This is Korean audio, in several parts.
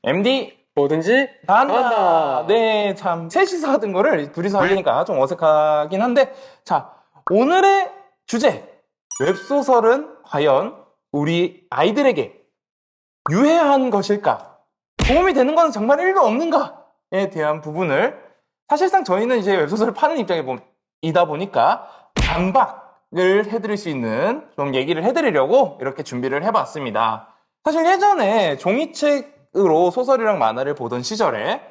MD 뭐든지 다 한다. 한다. 네, 참 셋이서 하던 거를 둘이서 하려니까 좀 어색하긴 한데, 자, 오늘의 주제, 웹소설은 과연 우리 아이들에게 유해한 것일까? 도움이 되는 건 정말 1도 없는가에 대한 부분을, 사실상 저희는 이제 웹소설을 파는 입장이다 보니까 반박을 해드릴 수 있는 좀 얘기를 해드리려고 이렇게 준비를 해봤습니다. 사실 예전에 종이책으로 소설이랑 만화를 보던 시절에,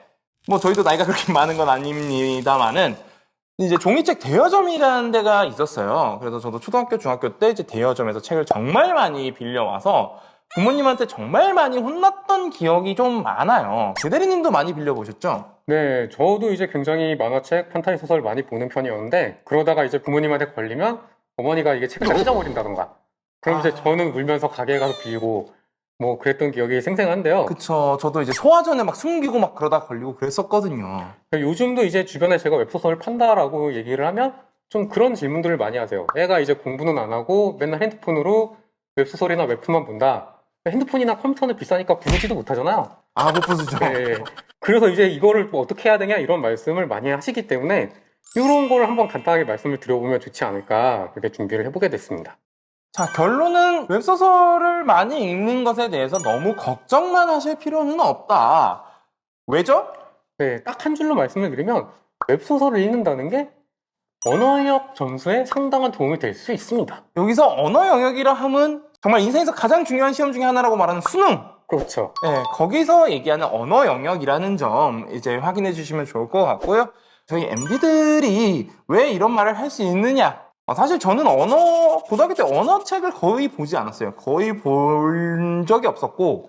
뭐 저희도 나이가 그렇게 많은 건 아닙니다만은 이제 종이책 대여점이라는 데가 있었어요. 그래서 저도 초등학교, 중학교 때 이제 대여점에서 책을 정말 많이 빌려와서 부모님한테 정말 많이 혼났던 기억이 좀 많아요. 대대리님도 많이 빌려보셨죠? 네, 저도 이제 굉장히 만화책, 판타지 소설 많이 보는 편이었는데 그러다가 이제 부모님한테 걸리면 어머니가 이게 책을 다 찢어버린다던가 그럼 이제 저는 울면서 가게에 가서 빌고 뭐 그랬던 기억이 생생한데요. 그쵸. 저도 이제 소화전에 막 숨기고 막 그러다 걸리고 그랬었거든요. 요즘도 이제 주변에 제가 웹소설을 판다라고 얘기를 하면 좀 그런 질문들을 많이 하세요. 애가 이제 공부는 안 하고 맨날 핸드폰으로 웹소설이나 웹툰만 본다. 핸드폰이나 컴퓨터는 비싸니까 부르지도 못하잖아요. 아, 못 부수죠. 네. 그래서 이제 이거를 뭐 어떻게 해야 되냐 이런 말씀을 많이 하시기 때문에 이런 걸 한번 간단하게 말씀을 드려보면 좋지 않을까 그렇게 준비를 해보게 됐습니다. 자, 결론은 웹소설을 많이 읽는 것에 대해서 너무 걱정만 하실 필요는 없다. 왜죠? 네, 딱 한 줄로 말씀을 드리면 웹소설을 읽는다는 게 언어력 점수에 상당한 도움이 될 수 있습니다. 여기서 언어 영역이라 함은 정말 인생에서 가장 중요한 시험 중에 하나라고 말하는 수능. 그렇죠. 네, 거기서 얘기하는 언어 영역이라는 점 이제 확인해 주시면 좋을 것 같고요. 저희 MD들이 왜 이런 말을 할 수 있느냐? 사실 저는 고등학교 때 언어책을 거의 보지 않았어요. 거의 본 적이 없었고,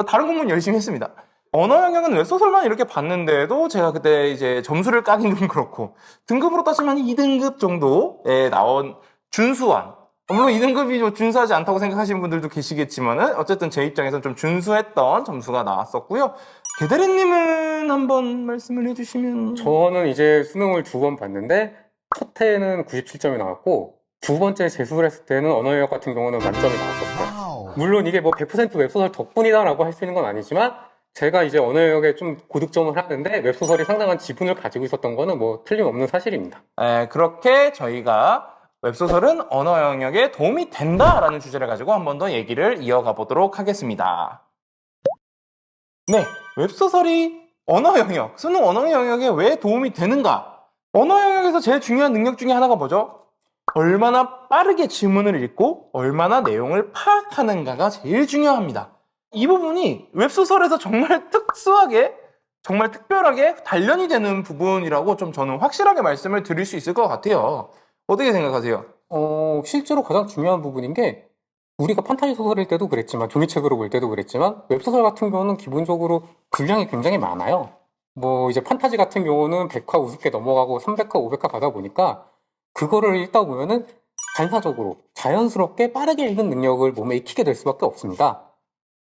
다른 공부는 열심히 했습니다. 언어 영역은 웹소설만 이렇게 봤는데도 제가 그때 이제 점수를 까긴 좀 그렇고, 등급으로 따지면 2등급 정도에 나온 준수한, 물론 2등급이 준수하지 않다고 생각하시는 분들도 계시겠지만은, 어쨌든 제 입장에서는 좀 준수했던 점수가 나왔었고요. 개대리님은 한번 말씀을 해주시면. 저는 이제 수능을 2번 봤는데 첫 해에는 97점이 나왔고 두 번째 재수를 했을 때는 언어영역 같은 경우는 만점이 나왔었어요. 물론 이게 뭐 100% 웹소설 덕분이다라고 할 수 있는 건 아니지만 제가 이제 언어영역에 좀 고득점을 하는데 웹소설이 상당한 지분을 가지고 있었던 거는 뭐 틀림없는 사실입니다. 네, 그렇게 저희가 웹소설은 언어 영역에 도움이 된다라는 주제를 가지고 한 번 더 얘기를 이어가 보도록 하겠습니다. 네, 웹소설이 언어 영역, 수능 언어 영역에 왜 도움이 되는가? 언어 영역에서 제일 중요한 능력 중에 하나가 뭐죠? 얼마나 빠르게 지문을 읽고 얼마나 내용을 파악하는가가 제일 중요합니다. 이 부분이 웹소설에서 정말 특수하게, 정말 특별하게 단련이 되는 부분이라고 좀 저는 확실하게 말씀을 드릴 수 있을 것 같아요. 어떻게 생각하세요? 실제로 가장 중요한 부분인 게 우리가 판타지 소설일 때도 그랬지만 종이책으로 볼 때도 그랬지만 웹소설 같은 경우는 기본적으로 분량이 굉장히 많아요. 뭐 이제 판타지 같은 경우는 100화 우습게 넘어가고 300화, 500화 가다 보니까 그거를 읽다 보면은 반사적으로 자연스럽게 빠르게 읽는 능력을 몸에 익히게 될 수밖에 없습니다.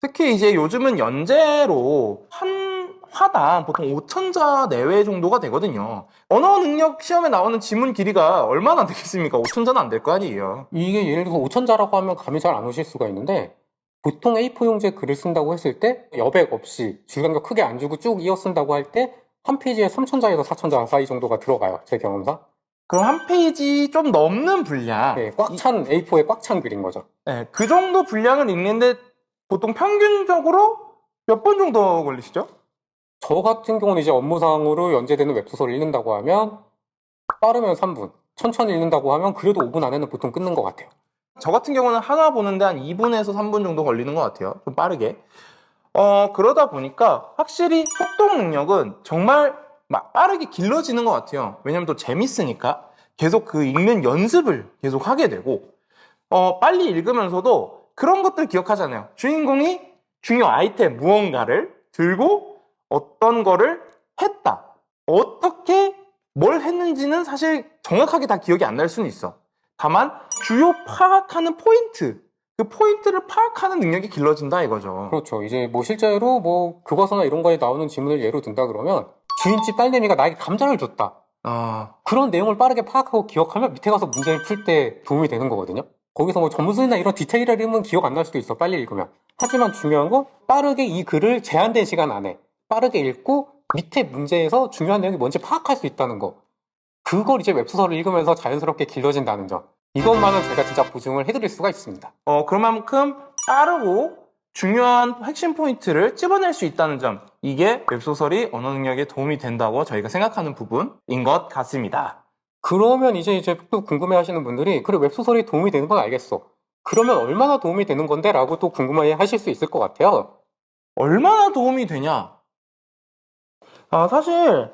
특히 이제 요즘은 연재로 한 화당 보통 5천자 내외 정도가 되거든요. 언어 능력 시험에 나오는 지문 길이가 얼마나 되겠습니까? 5천자는 안 될 거 아니에요. 이게 예를 들어서 5천자라고 하면 감이 잘 안 오실 수가 있는데 보통 A4 용지에 글을 쓴다고 했을 때 여백 없이 줄간격 크게 안 주고 쭉 이어 쓴다고 할 때 한 페이지에 3천자에서 4천자 사이 정도가 들어가요. 제 경험상. 그럼 한 페이지 좀 넘는 분량. 네, 꽉 찬 A4에 꽉 찬 글인 거죠. 네, 그 정도 분량을 읽는데 보통 평균적으로 몇 번 정도 걸리시죠? 저 같은 경우는 이제 업무상으로 연재되는 웹소설을 읽는다고 하면 빠르면 3분, 천천히 읽는다고 하면 그래도 5분 안에는 보통 끊는 것 같아요. 저 같은 경우는 하나 보는데 한 2분에서 3분 정도 걸리는 것 같아요. 좀 빠르게. 그러다 보니까 확실히 속독 능력은 정말 막 빠르게 길러지는 것 같아요. 왜냐면 또 재밌으니까 계속 그 읽는 연습을 계속 하게 되고, 빨리 읽으면서도 그런 것들 기억하잖아요. 주인공이 중요 아이템 무언가를 들고 어떤 거를 했다. 어떻게 뭘 했는지는 사실 정확하게 다 기억이 안 날 수는 있어. 다만 주요 파악하는 포인트, 그 포인트를 파악하는 능력이 길러진다 이거죠. 그렇죠. 이제 뭐 실제로 뭐 교과서나 이런 거에 나오는 지문을 예로 든다 그러면 주인집 딸내미가 나에게 감자를 줬다. 그런 내용을 빠르게 파악하고 기억하면 밑에 가서 문제를 풀 때 도움이 되는 거거든요. 거기서 뭐 전문술이나 이런 디테일한 이름은 기억 안 날 수도 있어, 빨리 읽으면. 하지만 중요한 건 빠르게 이 글을 제한된 시간 안에 빠르게 읽고 밑에 문제에서 중요한 내용이 뭔지 파악할 수 있다는 거. 그걸 이제 웹소설을 읽으면서 자연스럽게 길러진다는 점. 이것만은 제가 진짜 보증을 해드릴 수가 있습니다. 그만큼 빠르고 중요한 핵심 포인트를 찝어낼 수 있다는 점. 이게 웹소설이 언어 능력에 도움이 된다고 저희가 생각하는 부분인 것 같습니다. 그러면 이제 또 궁금해 하시는 분들이, 그래, 웹소설이 도움이 되는 건 알겠어. 그러면 얼마나 도움이 되는 건데? 라고 또 궁금해 하실 수 있을 것 같아요. 얼마나 도움이 되냐? 사실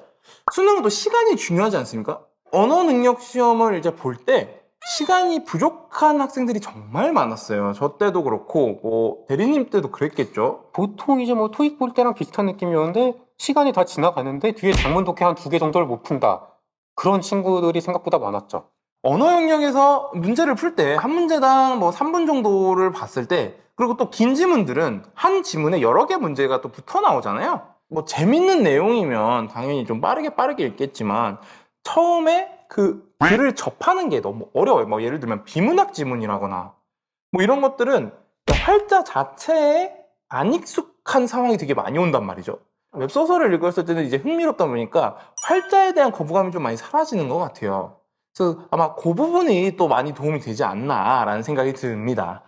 수능도 시간이 중요하지 않습니까? 언어 능력 시험을 이제 볼 때 시간이 부족한 학생들이 정말 많았어요. 저 때도 그렇고 뭐 대리님 때도 그랬겠죠. 보통 이제 뭐 토익 볼 때랑 비슷한 느낌이었는데, 시간이 다 지나가는데 뒤에 작문 독해 한 2개 정도를 못 푼다. 그런 친구들이 생각보다 많았죠. 언어 영역에서 문제를 풀 때 한 문제당 뭐 3분 정도를 봤을 때, 그리고 또 긴 지문들은 한 지문에 여러 개 문제가 또 붙어 나오잖아요. 뭐 재밌는 내용이면 당연히 좀 빠르게 읽겠지만 처음에 그 글을 접하는 게 너무 어려워요. 뭐 예를 들면 비문학 지문이라거나 뭐 이런 것들은 활자 자체에 안 익숙한 상황이 되게 많이 온단 말이죠. 웹소설을 읽었을 때는 이제 흥미롭다 보니까 활자에 대한 거부감이 좀 많이 사라지는 것 같아요. 그래서 아마 그 부분이 또 많이 도움이 되지 않나라는 생각이 듭니다.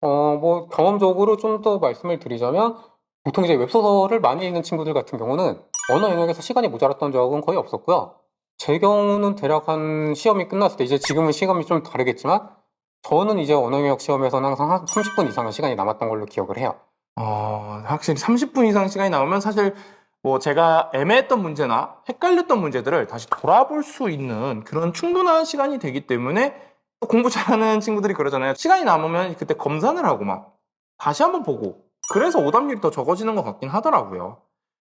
뭐 경험적으로 좀 더 말씀을 드리자면, 보통 이제 웹소설을 많이 읽는 친구들 같은 경우는 언어 영역에서 시간이 모자랐던 적은 거의 없었고요. 제 경우는 대략 한 시험이 끝났을 때, 이제 지금은 시험이 좀 다르겠지만, 저는 이제 언어 영역 시험에서는 항상 한 30분 이상의 시간이 남았던 걸로 기억을 해요. 확실히 30분 이상 시간이 나오면 사실 뭐 제가 애매했던 문제나 헷갈렸던 문제들을 다시 돌아볼 수 있는 그런 충분한 시간이 되기 때문에, 또 공부 잘하는 친구들이 그러잖아요. 시간이 남으면 그때 검산을 하고 막 다시 한번 보고, 그래서 오답률이 더 적어지는 것 같긴 하더라고요.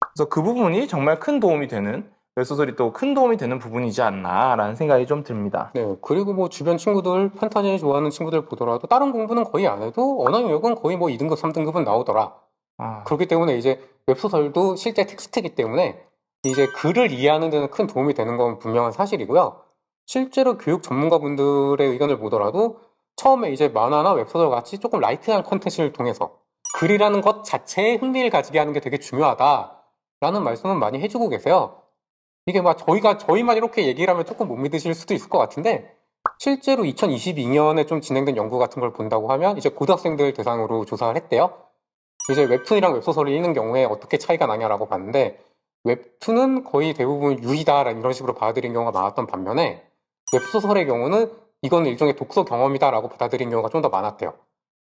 그래서 그 부분이 정말 큰 도움이 되는, 웹소설이 또 큰 도움이 되는 부분이지 않나라는 생각이 좀 듭니다. 네, 그리고 뭐 주변 친구들, 판타지 좋아하는 친구들 보더라도 다른 공부는 거의 안 해도 언어 영역은 거의 뭐 2등급, 3등급은 나오더라. 그렇기 때문에 이제 웹소설도 실제 텍스트이기 때문에 이제 글을 이해하는 데는 큰 도움이 되는 건 분명한 사실이고요. 실제로 교육 전문가분들의 의견을 보더라도 처음에 이제 만화나 웹소설 같이 조금 라이트한 컨텐츠를 통해서 글이라는 것 자체에 흥미를 가지게 하는 게 되게 중요하다라는 말씀은 많이 해주고 계세요. 이게 막 저희만 이렇게 얘기를 하면 조금 못 믿으실 수도 있을 것 같은데, 실제로 2022년에 좀 진행된 연구 같은 걸 본다고 하면 이제 고등학생들 대상으로 조사를 했대요. 이제 웹툰이랑 웹소설을 읽는 경우에 어떻게 차이가 나냐라고 봤는데, 웹툰은 거의 대부분 유의다 이런 식으로 받아들인 경우가 많았던 반면에, 웹소설의 경우는 이건 일종의 독서 경험이다라고 받아들인 경우가 좀 더 많았대요.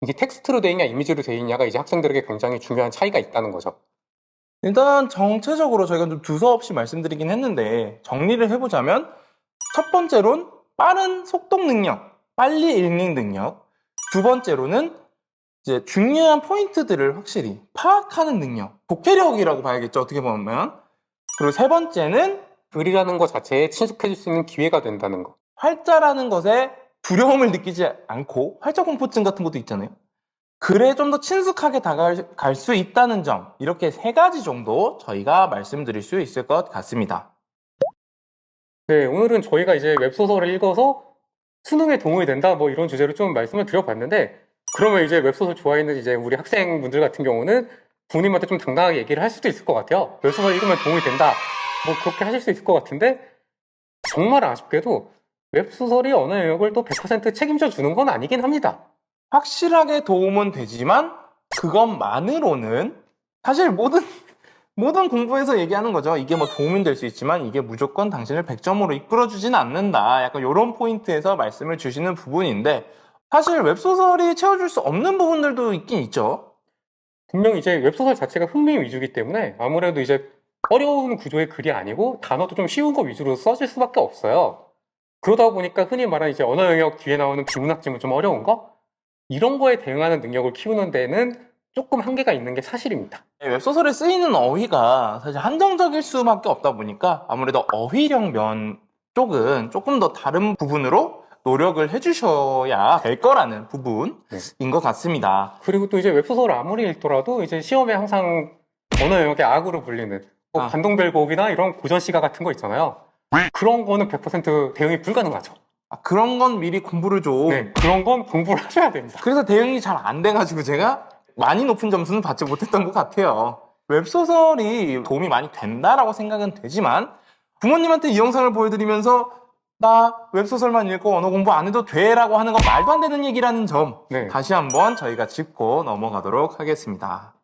이게 텍스트로 돼 있냐 이미지로 돼 있냐가 이제 학생들에게 굉장히 중요한 차이가 있다는 거죠. 일단 정체적으로 저희가 좀 두서없이 말씀드리긴 했는데, 정리를 해보자면 첫 번째로는 빠른 속독 능력, 빨리 읽는 능력. 두 번째로는 이제 중요한 포인트들을 확실히 파악하는 능력, 독해력이라고 봐야겠죠, 어떻게 보면. 그리고 세 번째는 글이라는 것 자체에 친숙해질 수 있는 기회가 된다는 거. 활자라는 것에 두려움을 느끼지 않고, 활자 공포증 같은 것도 있잖아요. 글에 좀 더 친숙하게 다가갈 수 있다는 점, 이렇게 세 가지 정도 저희가 말씀드릴 수 있을 것 같습니다. 네, 오늘은 저희가 이제 웹소설을 읽어서 수능에 도움이 된다, 뭐 이런 주제로 좀 말씀을 드려봤는데, 그러면 이제 웹소설 좋아하는 이제 우리 학생분들 같은 경우는 부모님한테 좀 당당하게 얘기를 할 수도 있을 것 같아요. 웹소설 읽으면 도움이 된다. 뭐 그렇게 하실 수 있을 것 같은데, 정말 아쉽게도 웹소설이 언어 영역을 또 100% 책임져 주는 건 아니긴 합니다. 확실하게 도움은 되지만 그것만으로는 사실 모든 공부에서 얘기하는 거죠. 이게 뭐 도움은 될 수 있지만 이게 무조건 당신을 100점으로 이끌어주진 않는다. 약간 이런 포인트에서 말씀을 주시는 부분인데, 사실 웹소설이 채워줄 수 없는 부분들도 있긴 있죠. 분명 이제 웹소설 자체가 흥미 위주이기 때문에 아무래도 이제 어려운 구조의 글이 아니고 단어도 좀 쉬운 거 위주로 써질 수밖에 없어요. 그러다 보니까 흔히 말하는 이제 언어 영역 뒤에 나오는 비문학 지문 좀 어려운 거? 이런 거에 대응하는 능력을 키우는 데는 조금 한계가 있는 게 사실입니다. 웹소설에 쓰이는 어휘가 사실 한정적일 수밖에 없다 보니까 아무래도 어휘력 면 쪽은 조금 더 다른 부분으로 노력을 해주셔야 될 거라는 부분인 것 같습니다. 그리고 또 이제 웹소설을 아무리 읽더라도 이제 시험에 항상 언어 영역의 악으로 불리는 뭐 반동별곡이나 이런 고전 시가 같은 거 있잖아요. 그런 거는 100% 대응이 불가능하죠. 그런 건 미리 공부를 좀. 네, 그런 건 공부를 하셔야 됩니다. 그래서 대응이 잘 안 돼가지고 제가 많이 높은 점수는 받지 못했던 것 같아요. 웹소설이 도움이 많이 된다라고 생각은 되지만 부모님한테 이 영상을 보여드리면서 나 웹소설만 읽고 언어 공부 안 해도 돼라고 하는 건 말도 안 되는 얘기라는 점 네. 다시 한번 저희가 짚고 넘어가도록 하겠습니다.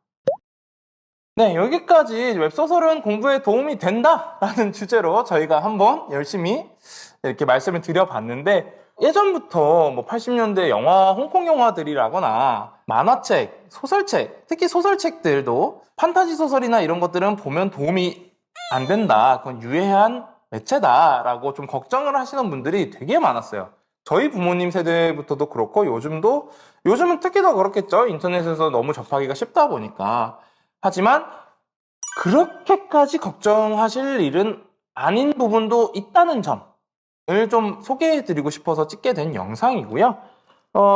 네, 여기까지 웹소설은 공부에 도움이 된다라는 주제로 저희가 한번 열심히 이렇게 말씀을 드려봤는데 예전부터 뭐 80년대 영화, 홍콩 영화들이라거나 만화책, 소설책, 특히 소설책들도 판타지 소설이나 이런 것들은 보면 도움이 안 된다. 그건 유해한 매체다라고 좀 걱정을 하시는 분들이 되게 많았어요. 저희 부모님 세대부터도 그렇고 요즘은 특히 더 그렇겠죠. 인터넷에서 너무 접하기가 쉽다 보니까. 하지만 그렇게까지 걱정하실 일은 아닌 부분도 있다는 점을 좀 소개해드리고 싶어서 찍게 된 영상이고요.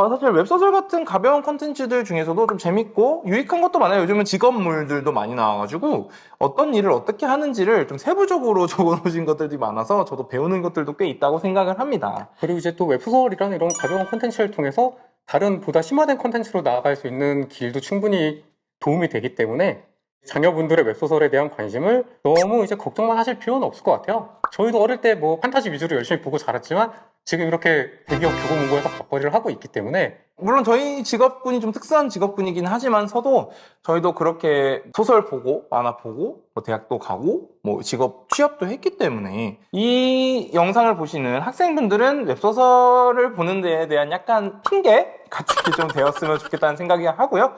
사실 웹소설 같은 가벼운 컨텐츠들 중에서도 좀 재밌고 유익한 것도 많아요. 요즘은 직업물들도 많이 나와가지고 어떤 일을 어떻게 하는지를 좀 세부적으로 적어놓으신 것들이 많아서 저도 배우는 것들도 꽤 있다고 생각을 합니다. 그리고 이제 또 웹소설이라는 이런 가벼운 콘텐츠를 통해서 다른 보다 심화된 콘텐츠로 나아갈 수 있는 길도 충분히 도움이 되기 때문에 자녀분들의 웹소설에 대한 관심을 너무 이제 걱정만 하실 필요는 없을 것 같아요. 저희도 어릴 때 뭐 판타지 위주로 열심히 보고 자랐지만 지금 이렇게 대기업 교보문고에서 밥벌이를 하고 있기 때문에 물론 저희 직업군이 좀 특수한 직업군이긴 하지만서도 저희도 그렇게 소설 보고 만화 보고 뭐 대학도 가고 뭐 직업 취업도 했기 때문에 이 영상을 보시는 학생분들은 웹소설을 보는 데에 대한 약간 핑계 같이 좀 되었으면 좋겠다는 생각이 하고요.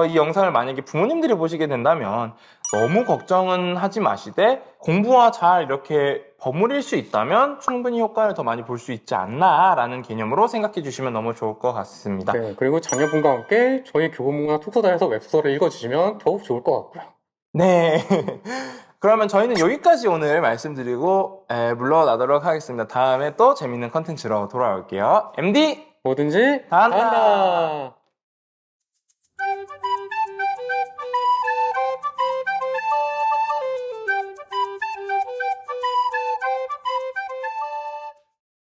이 영상을 만약에 부모님들이 보시게 된다면 너무 걱정은 하지 마시되 공부와 잘 이렇게 버무릴 수 있다면 충분히 효과를 더 많이 볼 수 있지 않나라는 개념으로 생각해 주시면 너무 좋을 것 같습니다. 네, 그리고 자녀분과 함께 저희 교보문고나 톡소다에서 웹소설을 읽어주시면 더욱 좋을 것 같고요. 네. 그러면 저희는 여기까지 오늘 말씀드리고 물러나도록 하겠습니다. 다음에 또 재밌는 컨텐츠로 돌아올게요. MD 뭐든지 다 한다. 다 한다.